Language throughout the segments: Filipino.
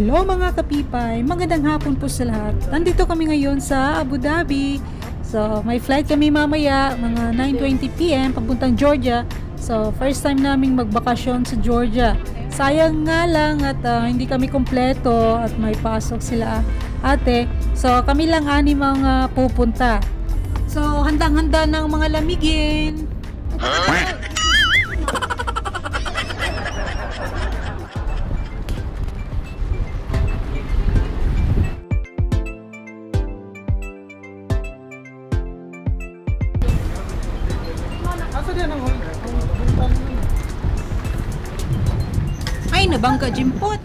Hello mga kapipay, magandang hapon po sa lahat. Nandito kami ngayon sa Abu Dhabi. So, may flight kami mamaya, mga 9:20 PM papuntang Georgia. So, first time naming magbakasyon sa Georgia. Sayang nga lang at hindi kami kompleto at may pasok sila ate. So, kami lang anim ang pupunta. So, handang-handa ng mga lamigin. Ay, nabangga jimpot.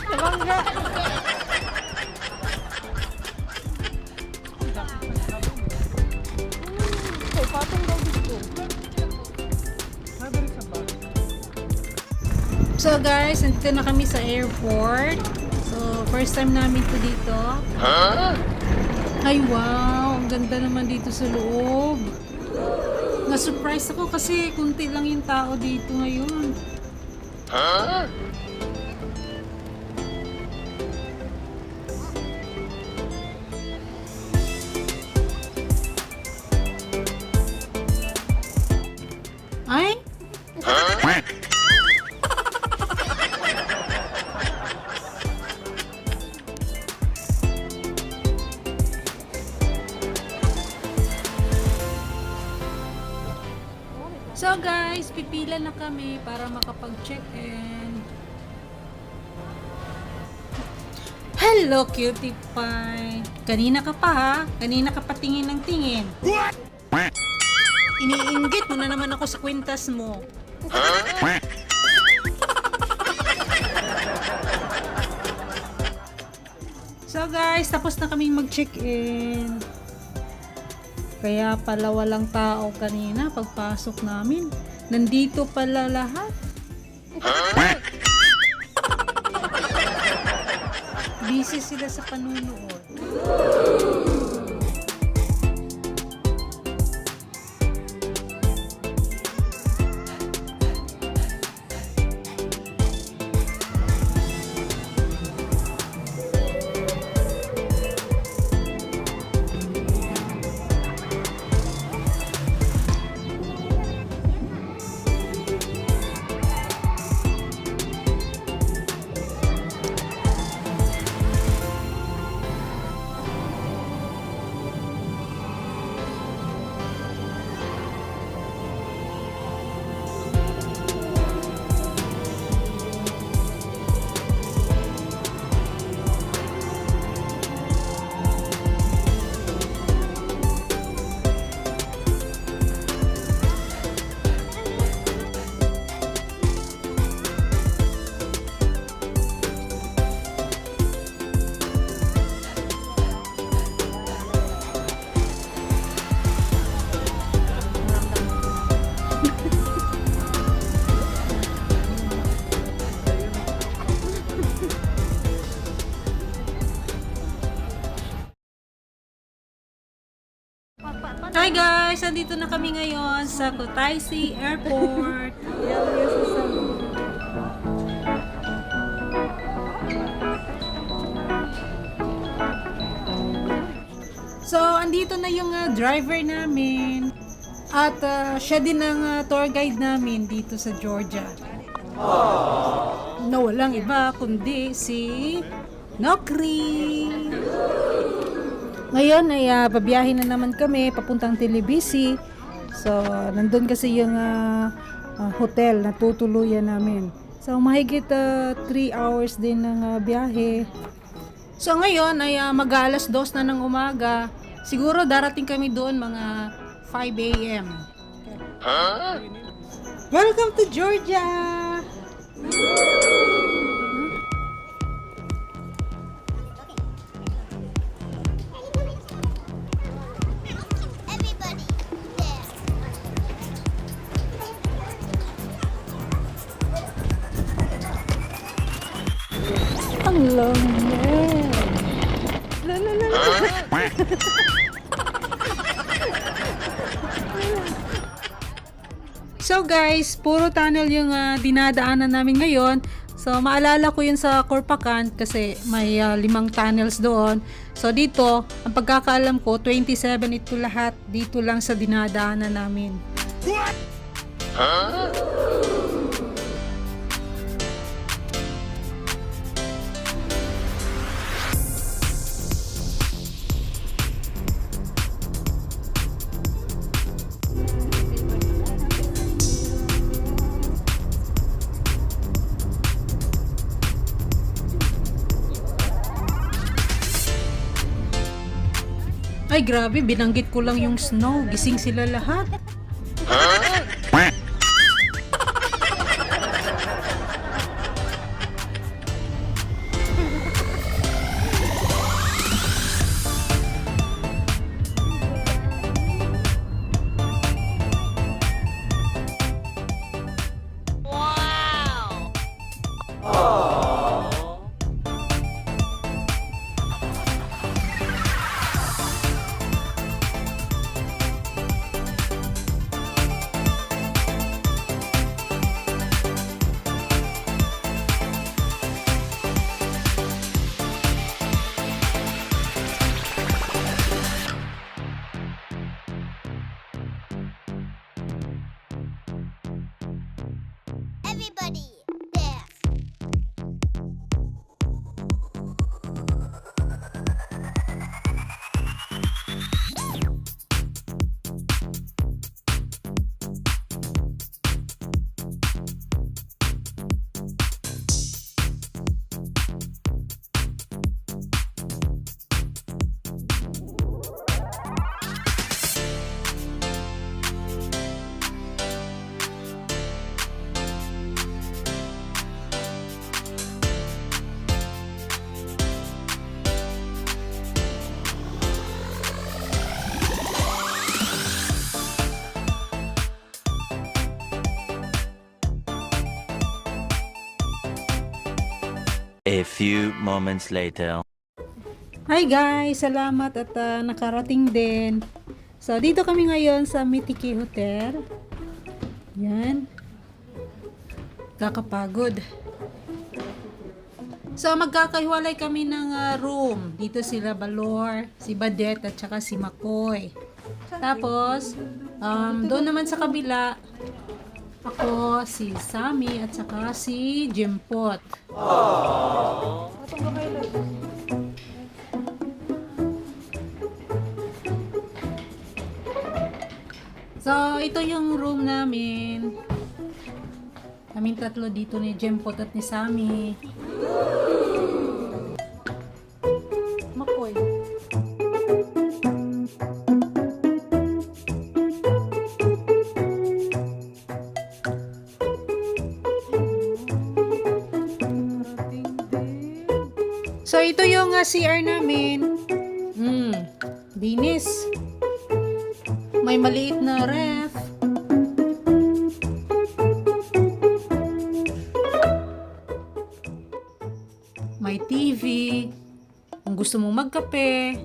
Nabangga. So guys, nandito na kami sa airport. So, first time namin to dito. Ay wow, ang ganda naman dito sa loob. Na-surprise ako kasi kunti lang yung tao dito ngayon. Ay? So guys, pipila na kami para makapag-check-in. Hello cutie pie. Kanina ka pa ha? Kanina ka pa tingin ng tingin. Iniinggit mo na naman ako sa kwintas mo. So guys, tapos na kaming mag-check-in. Kaya pala walang tao kanina pagpasok namin. Nandito pala lahat. Busy sila sa panunood. Hi guys! Andito na kami ngayon sa Kutaisi Airport. So, andito na yung driver namin. At siya din ang tour guide namin dito sa Georgia. Na walang iba kundi si Nokri. Ngayon ay babiyahin na naman kami papuntang Tbilisi. So, nandun kasi yung hotel na tutuluyan namin. So, mahigit 3 hours din ng biyahe. So, ngayon ay mag-alas 2 na ng umaga. Siguro darating kami doon mga 5 AM. Welcome to Georgia! Ang lamig. La la la la. So guys, puro tunnel yung dinadaanan namin ngayon. So, maalala ko yun sa Corpacan kasi may 5 tunnels doon. So, dito, ang pagkakaalam ko, 27 ito lahat dito lang sa dinadaanan namin. What? Huh? Ay, grabe, binanggit ko lang yung snow. Gising sila lahat. Everybody dance. A few moments later. Hi guys! Salamat at nakarating din. So, dito kami ngayon sa Mitiki Hotel. Yan. Kakapagod. So, magkakahiwalay kami ng room. Dito sila Balor, si Badet at saka si Makoy. Tapos, doon naman sa kabila, ako, si Sammy at saka si Jimpot. So, ito yung room namin. Kaming tatlo dito ni Jimpot at ni Sammy. Makoy. So, ito yung CR namin. Linis. May maliit na ref. May TV. Kung gusto mong magkape.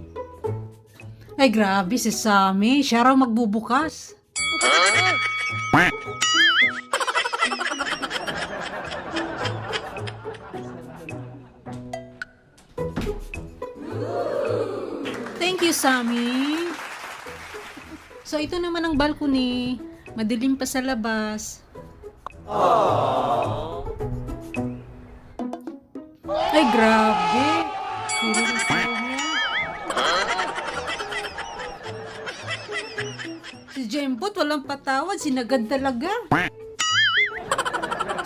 Ay, grabe si Sammy. Siya raw magbubukas. Thank you, Sammy. So, ito naman ang balcony. Madilim pa sa labas. Ay, grabe. Si Jempot, walang patawad. Sinagad talaga.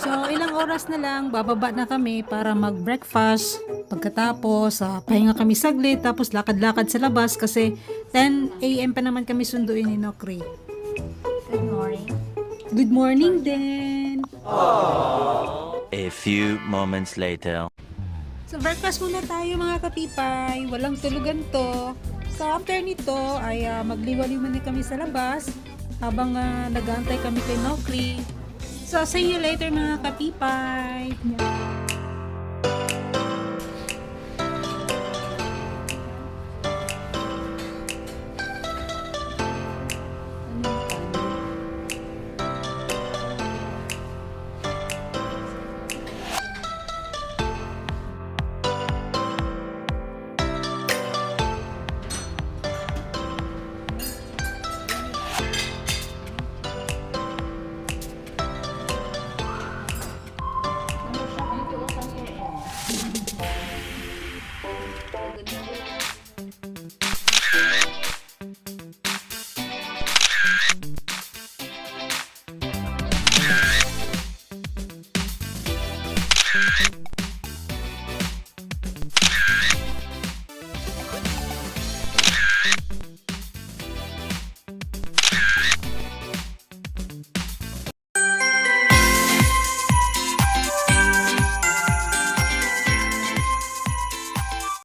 So, ilang oras na lang, bababa na kami para mag-breakfast. Pagkatapos, pahinga kami saglit, tapos lakad-lakad sa labas kasi 10 a.m. pa naman kami sunduin ni Nokri. Good morning. Good morning din! A few moments later. So, breakfast muna tayo mga kapipay. Walang tulugan to. So, after nito, ay magliwaliw na kami sa labas habang nag-aantay kami kay Nokri. So, see you later mga kapipay!